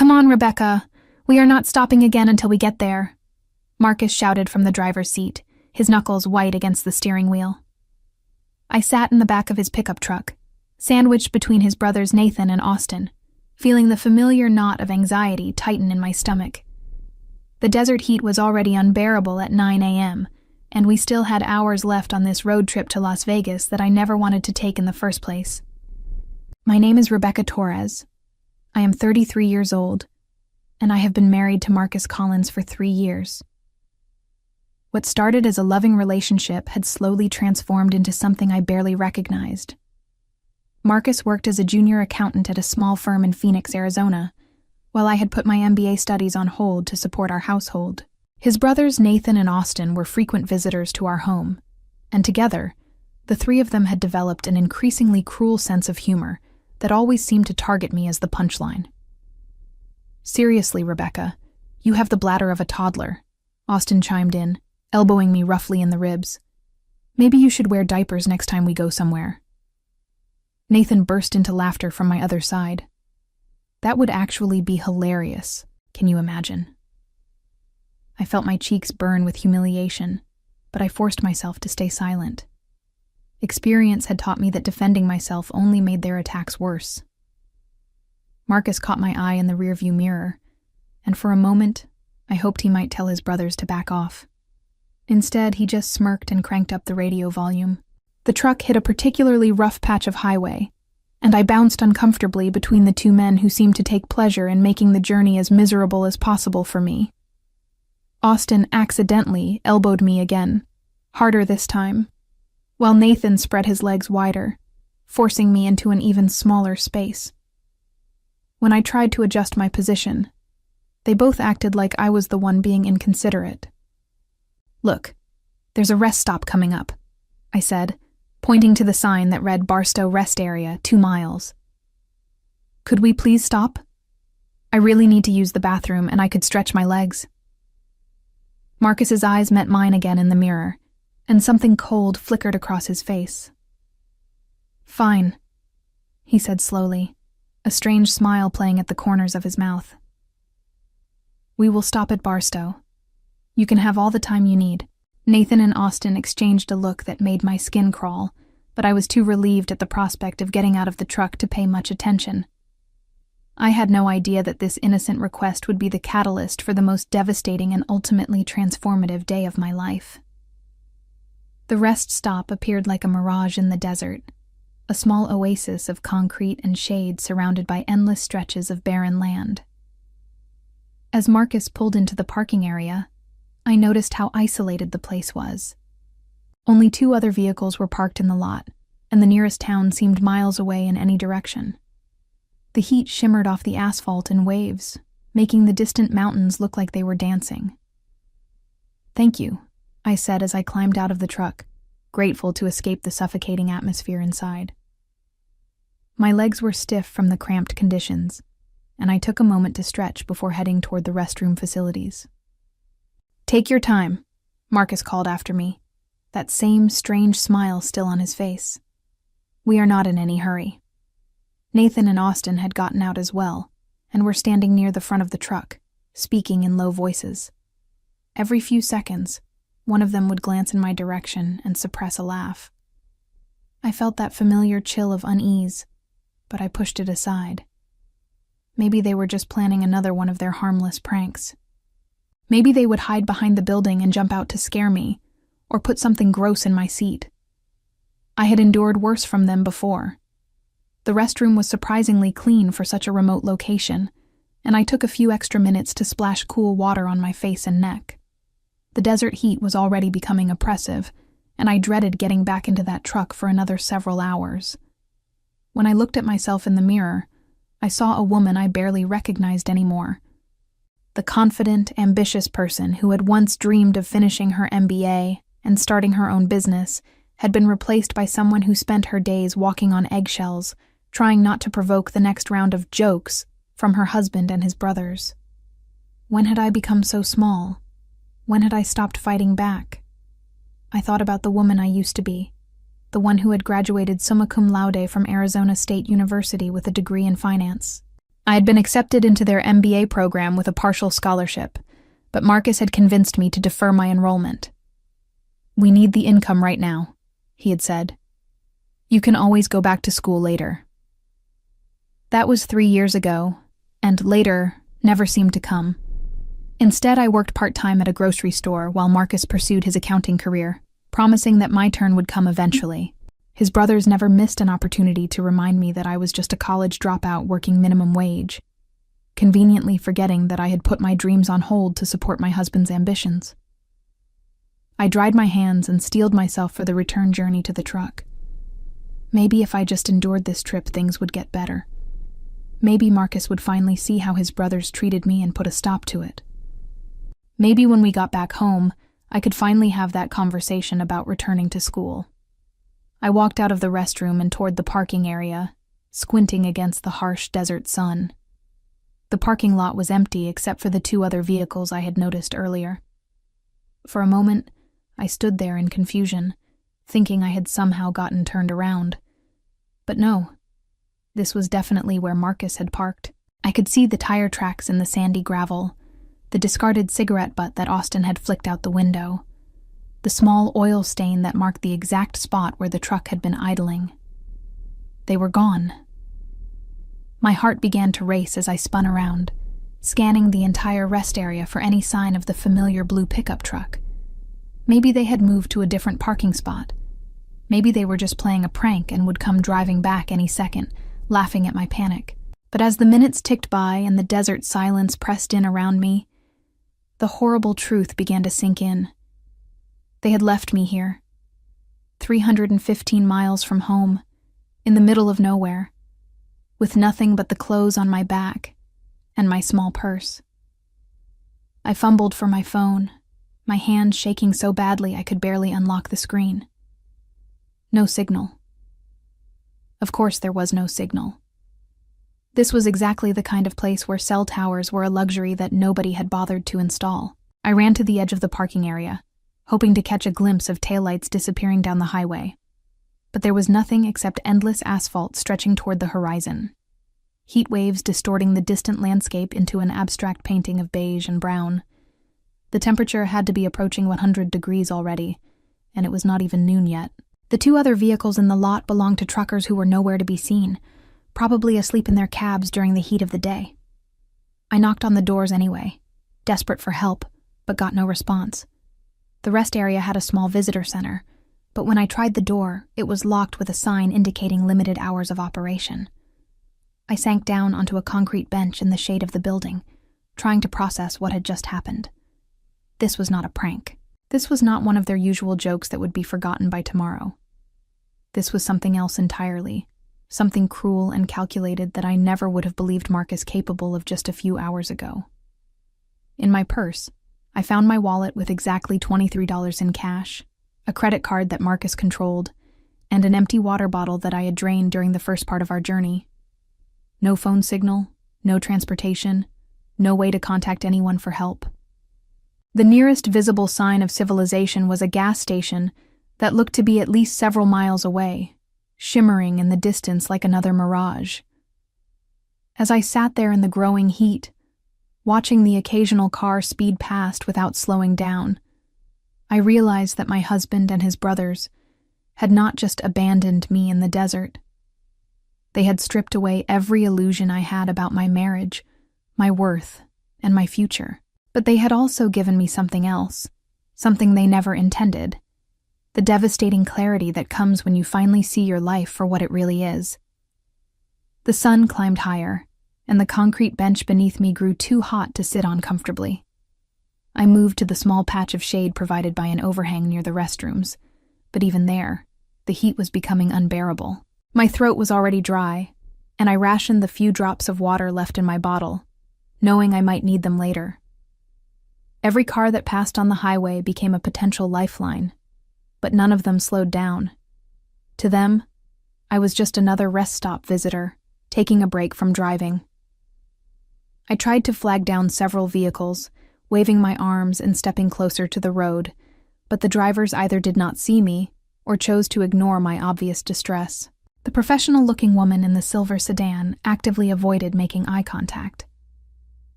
"Come on, Rebecca. We are not stopping again until we get there," Marcus shouted from the driver's seat, his knuckles white against the steering wheel. I sat in the back of his pickup truck, sandwiched between his brothers Nathan and Austin, feeling the familiar knot of anxiety tighten in my stomach. The desert heat was already unbearable at 9 a.m., and we still had hours left on this road trip to Las Vegas that I never wanted to take in the first place. My name is Rebecca Torres. I am 33 years old, and I have been married to Marcus Collins for 3 years. What started as a loving relationship had slowly transformed into something I barely recognized. Marcus worked as a junior accountant at a small firm in Phoenix, Arizona, while I had put my MBA studies on hold to support our household. His brothers Nathan and Austin were frequent visitors to our home, and together, the three of them had developed an increasingly cruel sense of humor that always seemed to target me as the punchline. "Seriously, Rebecca, you have the bladder of a toddler," Austin chimed in, elbowing me roughly in the ribs. "Maybe you should wear diapers next time we go somewhere." Nathan burst into laughter from my other side. That would actually be hilarious, can you imagine? I felt my cheeks burn with humiliation, but I forced myself to stay silent. Experience had taught me that defending myself only made their attacks worse. Marcus caught my eye in the rearview mirror, and for a moment, I hoped he might tell his brothers to back off. Instead, he just smirked and cranked up the radio volume. The truck hit a particularly rough patch of highway, and I bounced uncomfortably between the two men who seemed to take pleasure in making the journey as miserable as possible for me. Austin accidentally elbowed me again, harder this time, while Nathan spread his legs wider, forcing me into an even smaller space. When I tried to adjust my position, they both acted like I was the one being inconsiderate. "Look, there's a rest stop coming up," I said, pointing to the sign that read Barstow Rest Area, 2 miles. "Could we please stop? I really need to use the bathroom and I could stretch my legs." Marcus's eyes met mine again in the mirror, and something cold flickered across his face. "Fine," he said slowly, a strange smile playing at the corners of his mouth. "We will stop at Barstow. You can have all the time you need." Nathan and Austin exchanged a look that made my skin crawl, but I was too relieved at the prospect of getting out of the truck to pay much attention. I had no idea that this innocent request would be the catalyst for the most devastating and ultimately transformative day of my life. The rest stop appeared like a mirage in the desert, a small oasis of concrete and shade surrounded by endless stretches of barren land. As Marcus pulled into the parking area, I noticed how isolated the place was. Only 2 other vehicles were parked in the lot, and the nearest town seemed miles away in any direction. The heat shimmered off the asphalt in waves, making the distant mountains look like they were dancing. "Thank you," I said as I climbed out of the truck, grateful to escape the suffocating atmosphere inside. My legs were stiff from the cramped conditions, and I took a moment to stretch before heading toward the restroom facilities. "Take your time," Marcus called after me, that same strange smile still on his face. "We are not in any hurry." Nathan and Austin had gotten out as well, and were standing near the front of the truck, speaking in low voices. Every few seconds, one of them would glance in my direction and suppress a laugh. I felt that familiar chill of unease, but I pushed it aside. Maybe they were just planning another one of their harmless pranks. Maybe they would hide behind the building and jump out to scare me, or put something gross in my seat. I had endured worse from them before. The restroom was surprisingly clean for such a remote location, and I took a few extra minutes to splash cool water on my face and neck. The desert heat was already becoming oppressive, and I dreaded getting back into that truck for another several hours. When I looked at myself in the mirror, I saw a woman I barely recognized anymore. The confident, ambitious person who had once dreamed of finishing her MBA and starting her own business had been replaced by someone who spent her days walking on eggshells, trying not to provoke the next round of jokes from her husband and his brothers. When had I become so small? When had I stopped fighting back? I thought about the woman I used to be, the one who had graduated summa cum laude from Arizona State University with a degree in finance. I had been accepted into their MBA program with a partial scholarship, but Marcus had convinced me to defer my enrollment. "We need the income right now," he had said. "You can always go back to school later." That was 3 years ago, and later never seemed to come. Instead, I worked part-time at a grocery store while Marcus pursued his accounting career, promising that my turn would come eventually. His brothers never missed an opportunity to remind me that I was just a college dropout working minimum wage, conveniently forgetting that I had put my dreams on hold to support my husband's ambitions. I dried my hands and steeled myself for the return journey to the truck. Maybe if I just endured this trip, things would get better. Maybe Marcus would finally see how his brothers treated me and put a stop to it. Maybe when we got back home, I could finally have that conversation about returning to school. I walked out of the restroom and toward the parking area, squinting against the harsh desert sun. The parking lot was empty except for the 2 other vehicles I had noticed earlier. For a moment, I stood there in confusion, thinking I had somehow gotten turned around. But no, this was definitely where Marcus had parked. I could see the tire tracks in the sandy gravel, the discarded cigarette butt that Austin had flicked out the window, the small oil stain that marked the exact spot where the truck had been idling. They were gone. My heart began to race as I spun around, scanning the entire rest area for any sign of the familiar blue pickup truck. Maybe they had moved to a different parking spot. Maybe they were just playing a prank and would come driving back any second, laughing at my panic. But as the minutes ticked by and the desert silence pressed in around me, the horrible truth began to sink in. They had left me here, 315 miles from home, in the middle of nowhere, with nothing but the clothes on my back and my small purse. I fumbled for my phone, my hand shaking so badly I could barely unlock the screen. No signal. Of course there was no signal. This was exactly the kind of place where cell towers were a luxury that nobody had bothered to install. I ran to the edge of the parking area, hoping to catch a glimpse of taillights disappearing down the highway. But there was nothing except endless asphalt stretching toward the horizon, heat waves distorting the distant landscape into an abstract painting of beige and brown. The temperature had to be approaching 100 degrees already, and it was not even noon yet. The 2 other vehicles in the lot belonged to truckers who were nowhere to be seen, probably asleep in their cabs during the heat of the day. I knocked on the doors anyway, desperate for help, but got no response. The rest area had a small visitor center, but when I tried the door, it was locked with a sign indicating limited hours of operation. I sank down onto a concrete bench in the shade of the building, trying to process what had just happened. This was not a prank. This was not one of their usual jokes that would be forgotten by tomorrow. This was something else entirely, something cruel and calculated that I never would have believed Marcus capable of just a few hours ago. In my purse, I found my wallet with exactly $23 in cash, a credit card that Marcus controlled, and an empty water bottle that I had drained during the first part of our journey. No phone signal, no transportation, no way to contact anyone for help. The nearest visible sign of civilization was a gas station that looked to be at least several miles away, shimmering in the distance like another mirage. As I sat there in the growing heat, watching the occasional car speed past without slowing down, I realized that my husband and his brothers had not just abandoned me in the desert. They had stripped away every illusion I had about my marriage, my worth, and my future. But they had also given me something else, something they never intended. The devastating clarity that comes when you finally see your life for what it really is. The sun climbed higher, and the concrete bench beneath me grew too hot to sit on comfortably. I moved to the small patch of shade provided by an overhang near the restrooms, but even there, the heat was becoming unbearable. My throat was already dry, and I rationed the few drops of water left in my bottle, knowing I might need them later. Every car that passed on the highway became a potential lifeline, but none of them slowed down. To them, I was just another rest stop visitor, taking a break from driving. I tried to flag down several vehicles, waving my arms and stepping closer to the road, but the drivers either did not see me or chose to ignore my obvious distress. The professional-looking woman in the silver sedan actively avoided making eye contact.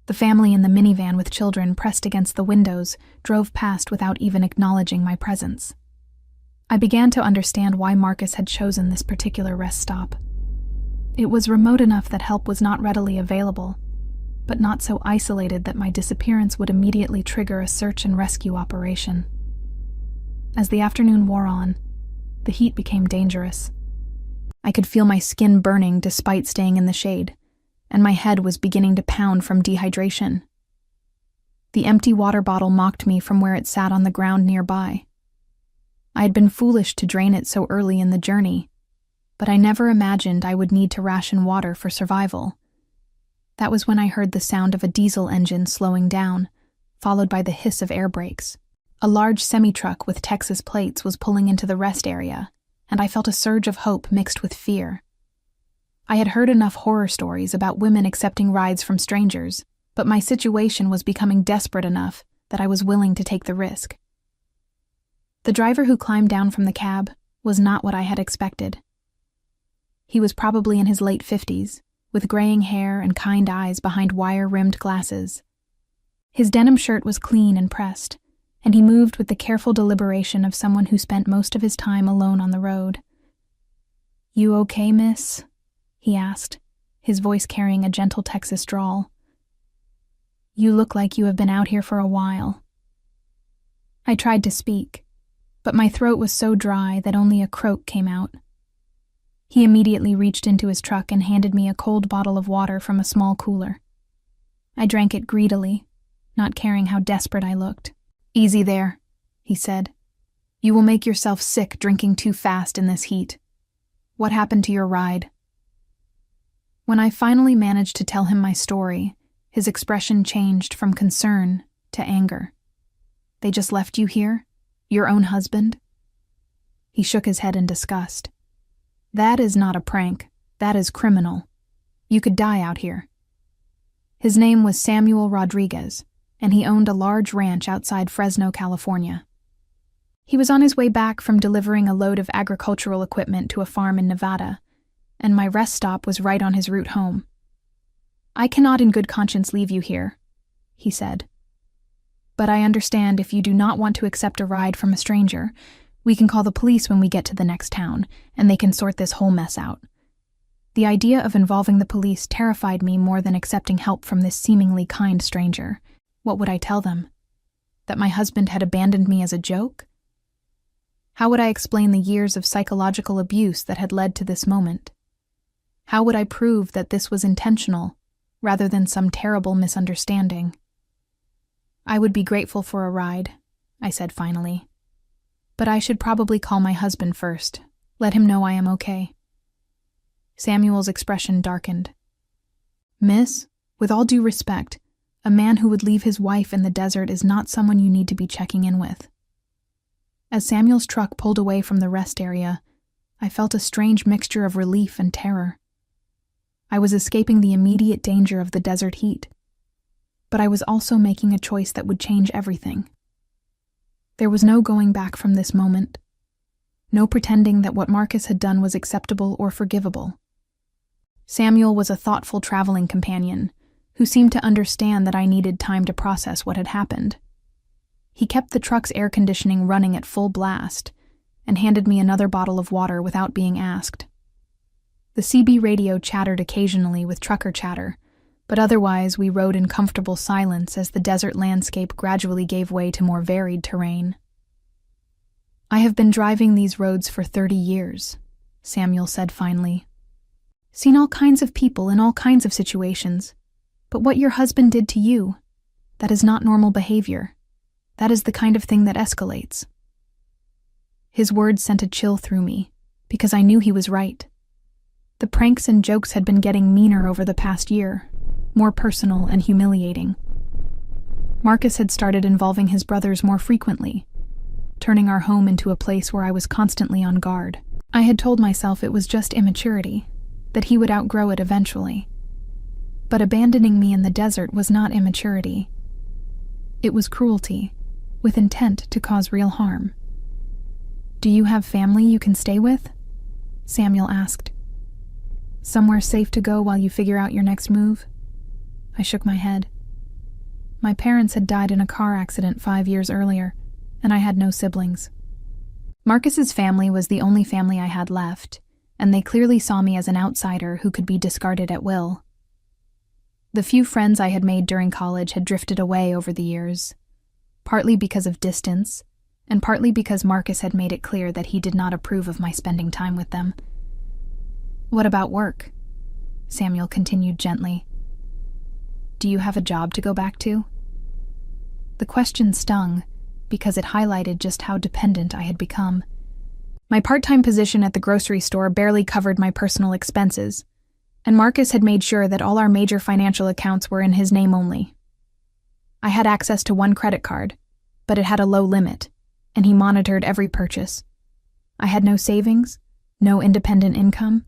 The family in the minivan with children pressed against the windows drove past without even acknowledging my presence. I began to understand why Marcus had chosen this particular rest stop. It was remote enough that help was not readily available, but not so isolated that my disappearance would immediately trigger a search and rescue operation. As the afternoon wore on, the heat became dangerous. I could feel my skin burning despite staying in the shade, and my head was beginning to pound from dehydration. The empty water bottle mocked me from where it sat on the ground nearby. I had been foolish to drain it so early in the journey, but I never imagined I would need to ration water for survival. That was when I heard the sound of a diesel engine slowing down, followed by the hiss of air brakes. A large semi-truck with Texas plates was pulling into the rest area, and I felt a surge of hope mixed with fear. I had heard enough horror stories about women accepting rides from strangers, but my situation was becoming desperate enough that I was willing to take the risk. The driver who climbed down from the cab was not what I had expected. He was probably in his late 50s, with graying hair and kind eyes behind wire-rimmed glasses. His denim shirt was clean and pressed, and he moved with the careful deliberation of someone who spent most of his time alone on the road. "You okay, miss?" he asked, his voice carrying a gentle Texas drawl. "You look like you have been out here for a while." I tried to speak, but my throat was so dry that only a croak came out. He immediately reached into his truck and handed me a cold bottle of water from a small cooler. I drank it greedily, not caring how desperate I looked. "Easy there," he said. "You will make yourself sick drinking too fast in this heat. What happened to your ride?" When I finally managed to tell him my story, his expression changed from concern to anger. "They just left you here? Your own husband?" He shook his head in disgust. "That is not a prank. That is criminal. You could die out here." His name was Samuel Rodriguez, and he owned a large ranch outside Fresno, California. He was on his way back from delivering a load of agricultural equipment to a farm in Nevada, and my rest stop was right on his route home. "I cannot in good conscience leave you here," he said. "But I understand if you do not want to accept a ride from a stranger, we can call the police when we get to the next town, and they can sort this whole mess out." The idea of involving the police terrified me more than accepting help from this seemingly kind stranger. What would I tell them? That my husband had abandoned me as a joke? How would I explain the years of psychological abuse that had led to this moment? How would I prove that this was intentional, rather than some terrible misunderstanding? "I would be grateful for a ride," I said finally. "But I should probably call my husband first. Let him know I am okay." Samuel's expression darkened. "Miss, with all due respect, a man who would leave his wife in the desert is not someone you need to be checking in with." As Samuel's truck pulled away from the rest area, I felt a strange mixture of relief and terror. I was escaping the immediate danger of the desert heat, but I was also making a choice that would change everything. There was no going back from this moment, no pretending that what Marcus had done was acceptable or forgivable. Samuel was a thoughtful traveling companion who seemed to understand that I needed time to process what had happened. He kept the truck's air conditioning running at full blast and handed me another bottle of water without being asked. The CB radio chattered occasionally with trucker chatter, but otherwise we rode in comfortable silence as the desert landscape gradually gave way to more varied terrain. "I have been driving these roads for 30 years, Samuel said finally. "Seen all kinds of people in all kinds of situations, but what your husband did to you, that is not normal behavior. That is the kind of thing that escalates." His words sent a chill through me, because I knew he was right. The pranks and jokes had been getting meaner over the past year, more personal and humiliating. Marcus had started involving his brothers more frequently, turning our home into a place where I was constantly on guard. I had told myself it was just immaturity, that he would outgrow it eventually. But abandoning me in the desert was not immaturity. It was cruelty, with intent to cause real harm. "Do you have family you can stay with?" Samuel asked, Somewhere safe to go while you figure out your next move? I shook my head. My parents had died in a car accident 5 years earlier, and I had no siblings. Marcus's family was the only family I had left, and they clearly saw me as an outsider who could be discarded at will. The few friends I had made during college had drifted away over the years, partly because of distance, and partly because Marcus had made it clear that he did not approve of my spending time with them. "What about work?" Samuel continued gently. "Do you have a job to go back to?" The question stung, because it highlighted just how dependent I had become. My part-time position at the grocery store barely covered my personal expenses, and Marcus had made sure that all our major financial accounts were in his name only. I had access to one credit card, but it had a low limit, and he monitored every purchase. I had no savings, no independent income,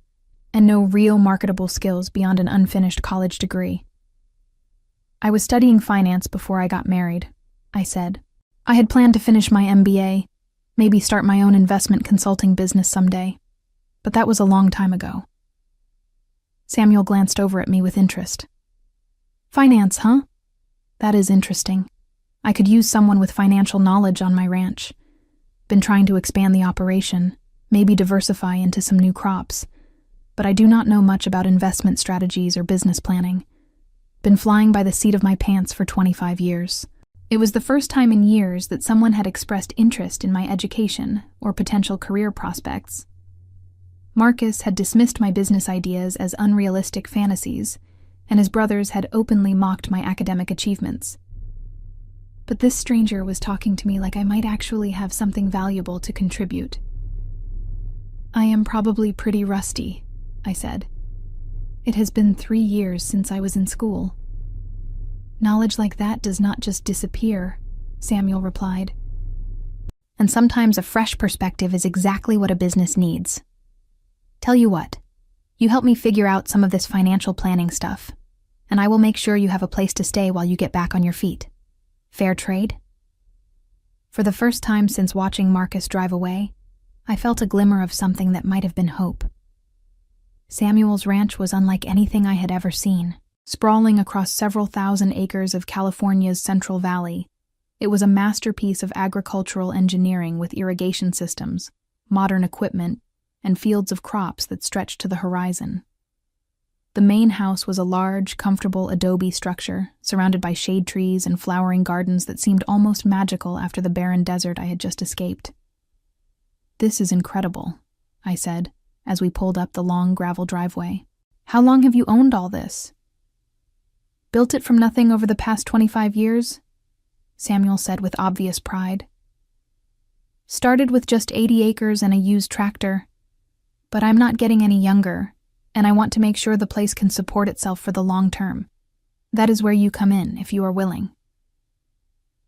and no real marketable skills beyond an unfinished college degree. "I was studying finance before I got married," I said. "I had planned to finish my MBA, maybe start my own investment consulting business someday, but that was a long time ago." Samuel glanced over at me with interest. "Finance, huh? That is interesting. I could use someone with financial knowledge on my ranch. Been trying to expand the operation, maybe diversify into some new crops, but I do not know much about investment strategies or business planning. Been flying by the seat of my pants for 25 years. It was the first time in years that someone had expressed interest in my education or potential career prospects. Marcus had dismissed my business ideas as unrealistic fantasies, and his brothers had openly mocked my academic achievements. But this stranger was talking to me like I might actually have something valuable to contribute. "I am probably pretty rusty," I said. "It has been 3 years since I was in school." "Knowledge like that does not just disappear," Samuel replied. "And sometimes a fresh perspective is exactly what a business needs. Tell you what, you help me figure out some of this financial planning stuff, and I will make sure you have a place to stay while you get back on your feet. Fair trade?" For the first time since watching Marcus drive away, I felt a glimmer of something that might have been hope. Samuel's ranch was unlike anything I had ever seen. Sprawling across several thousand acres of California's Central Valley, it was a masterpiece of agricultural engineering with irrigation systems, modern equipment, and fields of crops that stretched to the horizon. The main house was a large, comfortable adobe structure, surrounded by shade trees and flowering gardens that seemed almost magical after the barren desert I had just escaped. "This is incredible," I said, as we pulled up the long gravel driveway. "How long have you owned all this?" "Built it from nothing over the past 25 years, Samuel said with obvious pride. "Started with just 80 acres and a used tractor. But I'm not getting any younger, and I want to make sure the place can support itself for the long term. That is where you come in, if you are willing."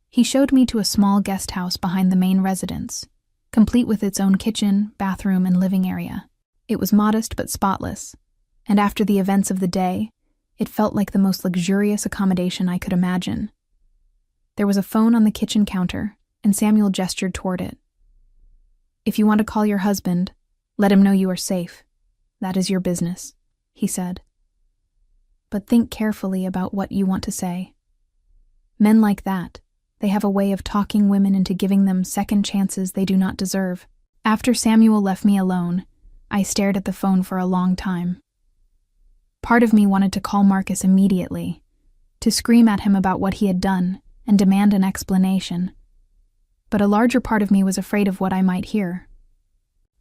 He showed me to a small guest house behind the main residence, complete with its own kitchen, bathroom, and living area. It was modest but spotless, and after the events of the day, it felt like the most luxurious accommodation I could imagine. There was a phone on the kitchen counter, and Samuel gestured toward it. "If you want to call your husband, let him know you are safe. That is your business," he said. "But think carefully about what you want to say. Men like that, they have a way of talking women into giving them second chances they do not deserve." After Samuel left me alone, I stared at the phone for a long time. Part of me wanted to call Marcus immediately, to scream at him about what he had done and demand an explanation. But a larger part of me was afraid of what I might hear.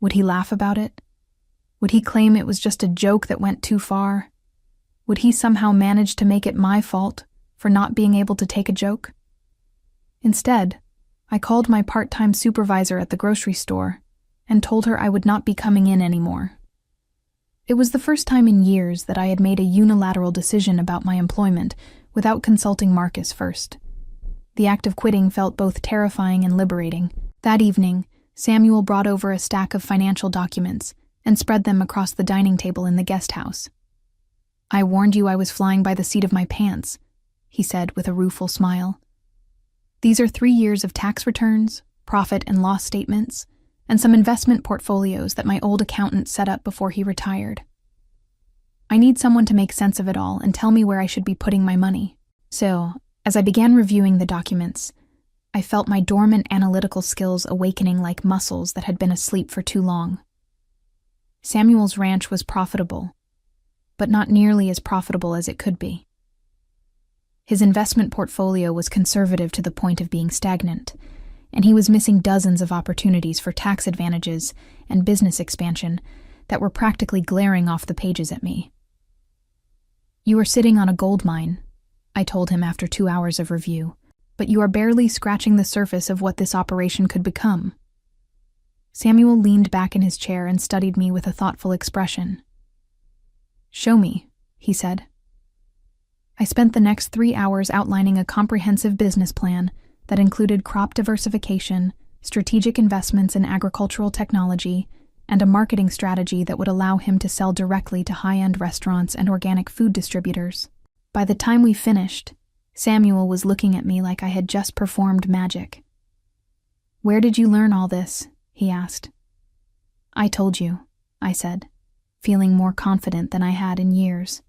Would he laugh about it? Would he claim it was just a joke that went too far? Would he somehow manage to make it my fault for not being able to take a joke? Instead, I called my part-time supervisor at the grocery store and told her I would not be coming in anymore. It was the first time in years that I had made a unilateral decision about my employment without consulting Marcus first. The act of quitting felt both terrifying and liberating. That evening, Samuel brought over a stack of financial documents and spread them across the dining table in the guest house. "I warned you I was flying by the seat of my pants," he said with a rueful smile. "These are 3 years of tax returns, profit and loss statements, and some investment portfolios that my old accountant set up before he retired." I need someone to make sense of it all and tell me where I should be putting my money. So, as I began reviewing the documents, I felt my dormant analytical skills awakening like muscles that had been asleep for too long. Samuel's ranch was profitable, but not nearly as profitable as it could be. His investment portfolio was conservative to the point of being stagnant, and he was missing dozens of opportunities for tax advantages and business expansion that were practically glaring off the pages at me. "You are sitting on a gold mine," I told him after 2 hours of review, "but you are barely scratching the surface of what this operation could become." Samuel leaned back in his chair and studied me with a thoughtful expression. "Show me," he said. I spent the next 3 hours outlining a comprehensive business plan that included crop diversification, strategic investments in agricultural technology, and a marketing strategy that would allow him to sell directly to high-end restaurants and organic food distributors. By the time we finished, Samuel was looking at me like I had just performed magic. "Where did you learn all this?" he asked. "I told you," I said, feeling more confident than I had in years.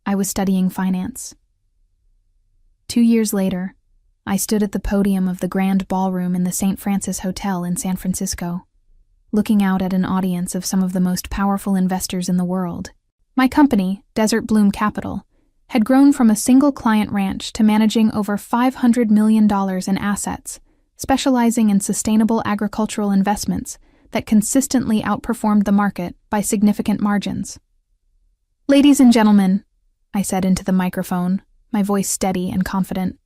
"I was studying finance." 2 years later, I stood at the podium of the Grand Ballroom in the St. Francis Hotel in San Francisco, looking out at an audience of some of the most powerful investors in the world. My company, Desert Bloom Capital, had grown from a single client ranch to managing over $500 million in assets, specializing in sustainable agricultural investments that consistently outperformed the market by significant margins. "Ladies and gentlemen," I said into the microphone, my voice steady and confident,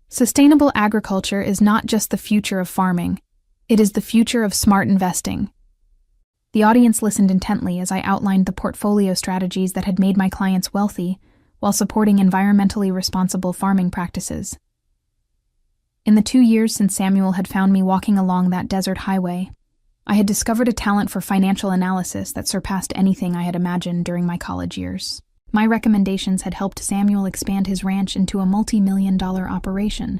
"sustainable agriculture is not just the future of farming, it is the future of smart investing." The audience listened intently as I outlined the portfolio strategies that had made my clients wealthy while supporting environmentally responsible farming practices. In the 2 years since Samuel had found me walking along that desert highway, I had discovered a talent for financial analysis that surpassed anything I had imagined during my college years. My recommendations had helped Samuel expand his ranch into a multi-million-dollar operation,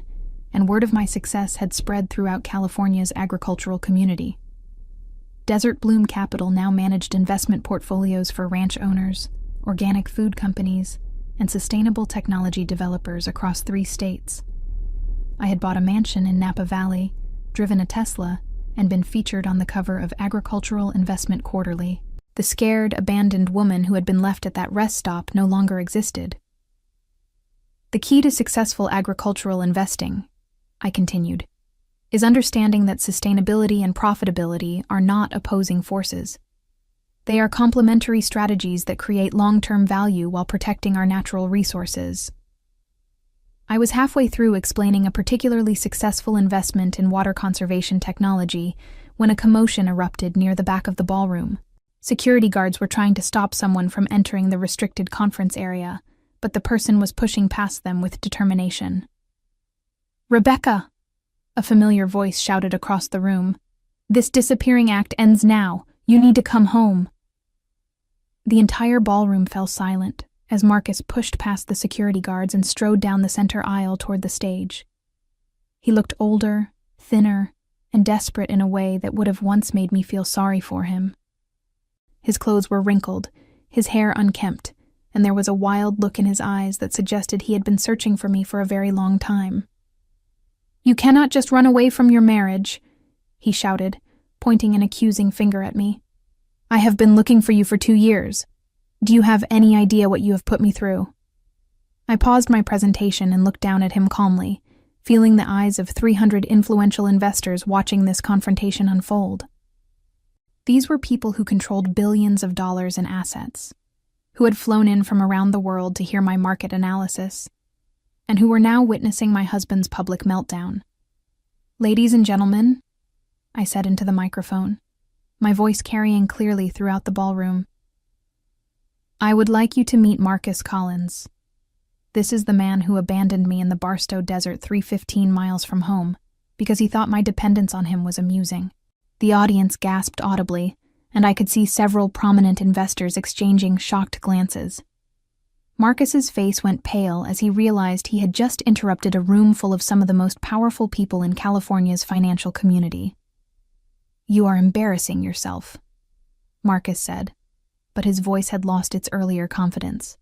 and word of my success had spread throughout California's agricultural community. Desert Bloom Capital now managed investment portfolios for ranch owners, organic food companies, and sustainable technology developers across 3 states. I had bought a mansion in Napa Valley, driven a Tesla, and been featured on the cover of Agricultural Investment Quarterly. The scared, abandoned woman who had been left at that rest stop no longer existed. "The key to successful agricultural investing," I continued, "is understanding that sustainability and profitability are not opposing forces. They are complementary strategies that create long-term value while protecting our natural resources." I was halfway through explaining a particularly successful investment in water conservation technology when a commotion erupted near the back of the ballroom. Security guards were trying to stop someone from entering the restricted conference area, but the person was pushing past them with determination. "Rebecca!" a familiar voice shouted across the room. "This disappearing act ends now. You need to come home." The entire ballroom fell silent as Marcus pushed past the security guards and strode down the center aisle toward the stage. He looked older, thinner, and desperate in a way that would have once made me feel sorry for him. His clothes were wrinkled, his hair unkempt, and there was a wild look in his eyes that suggested he had been searching for me for a very long time. "You cannot just run away from your marriage," he shouted, pointing an accusing finger at me. "I have been looking for you for 2 years. Do you have any idea what you have put me through?" I paused my presentation and looked down at him calmly, feeling the eyes of 300 influential investors watching this confrontation unfold. These were people who controlled billions of dollars in assets, who had flown in from around the world to hear my market analysis, and who were now witnessing my husband's public meltdown. "Ladies and gentlemen," I said into the microphone, my voice carrying clearly throughout the ballroom, "I would like you to meet Marcus Collins. This is the man who abandoned me in the Barstow Desert 315 miles from home because he thought my dependence on him was amusing." The audience gasped audibly, and I could see several prominent investors exchanging shocked glances. Marcus's face went pale as he realized he had just interrupted a room full of some of the most powerful people in California's financial community. "You are embarrassing yourself," Marcus said. but his voice had lost its earlier confidence.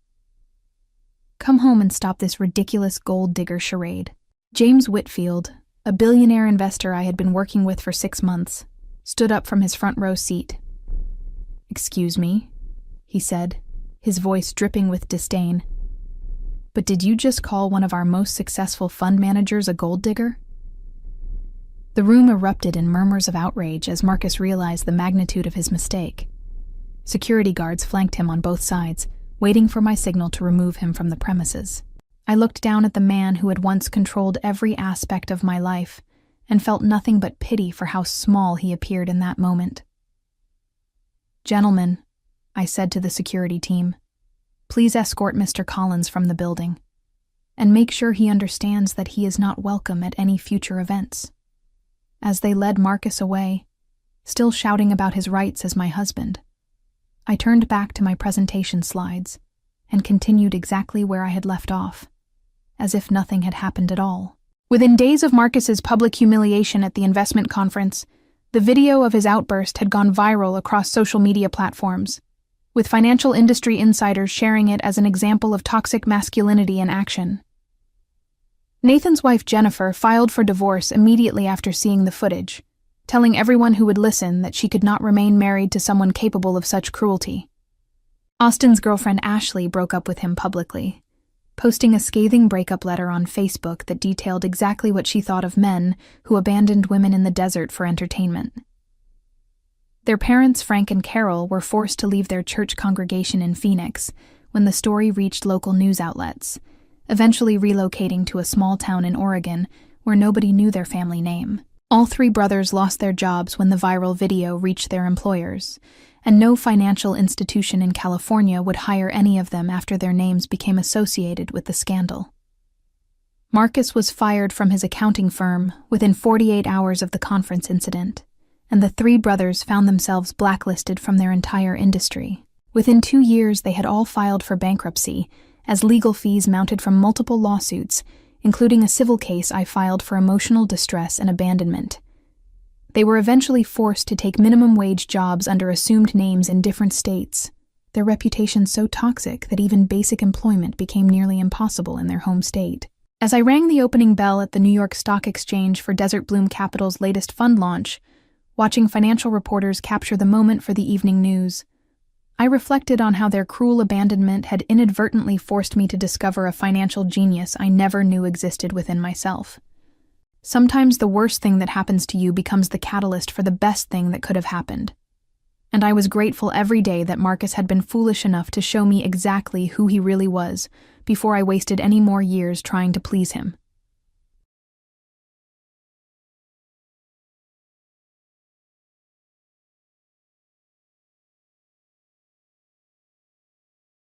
"Come home and stop this ridiculous gold digger charade." James Whitfield, a billionaire investor I had been working with for 6 months, stood up from his front row seat. "Excuse me," he said, his voice dripping with disdain. "But did you just call one of our most successful fund managers a gold digger?" The room erupted in murmurs of outrage as Marcus realized the magnitude of his mistake. Security guards flanked him on both sides, waiting for my signal to remove him from the premises. I looked down at the man who had once controlled every aspect of my life and felt nothing but pity for how small he appeared in that moment. "Gentlemen," I said to the security team, "please escort Mr. Collins from the building, and make sure he understands that he is not welcome at any future events." As they led Marcus away, still shouting about his rights as my husband, I turned back to my presentation slides and continued exactly where I had left off, as if nothing had happened at all. Within days of Marcus's public humiliation at the investment conference, the video of his outburst had gone viral across social media platforms, with financial industry insiders sharing it as an example of toxic masculinity in action. Nathan's wife Jennifer filed for divorce immediately after seeing the footage, telling everyone who would listen that she could not remain married to someone capable of such cruelty. Austin's girlfriend Ashley broke up with him publicly, posting a scathing breakup letter on Facebook that detailed exactly what she thought of men who abandoned women in the desert for entertainment. Their parents, Frank and Carol, were forced to leave their church congregation in Phoenix when the story reached local news outlets, eventually relocating to a small town in Oregon where nobody knew their family name. All 3 brothers lost their jobs when the viral video reached their employers, and no financial institution in California would hire any of them after their names became associated with the scandal. Marcus was fired from his accounting firm within 48 hours of the conference incident, and the 3 brothers found themselves blacklisted from their entire industry. Within 2 years, they had all filed for bankruptcy, as legal fees mounted from multiple lawsuits, including a civil case I filed for emotional distress and abandonment. They were eventually forced to take minimum wage jobs under assumed names in different states, their reputation so toxic that even basic employment became nearly impossible in their home state. As I rang the opening bell at the New York Stock Exchange for Desert Bloom Capital's latest fund launch, watching financial reporters capture the moment for the evening news, I reflected on how their cruel abandonment had inadvertently forced me to discover a financial genius I never knew existed within myself. Sometimes the worst thing that happens to you becomes the catalyst for the best thing that could have happened. And I was grateful every day that Marcus had been foolish enough to show me exactly who he really was before I wasted any more years trying to please him.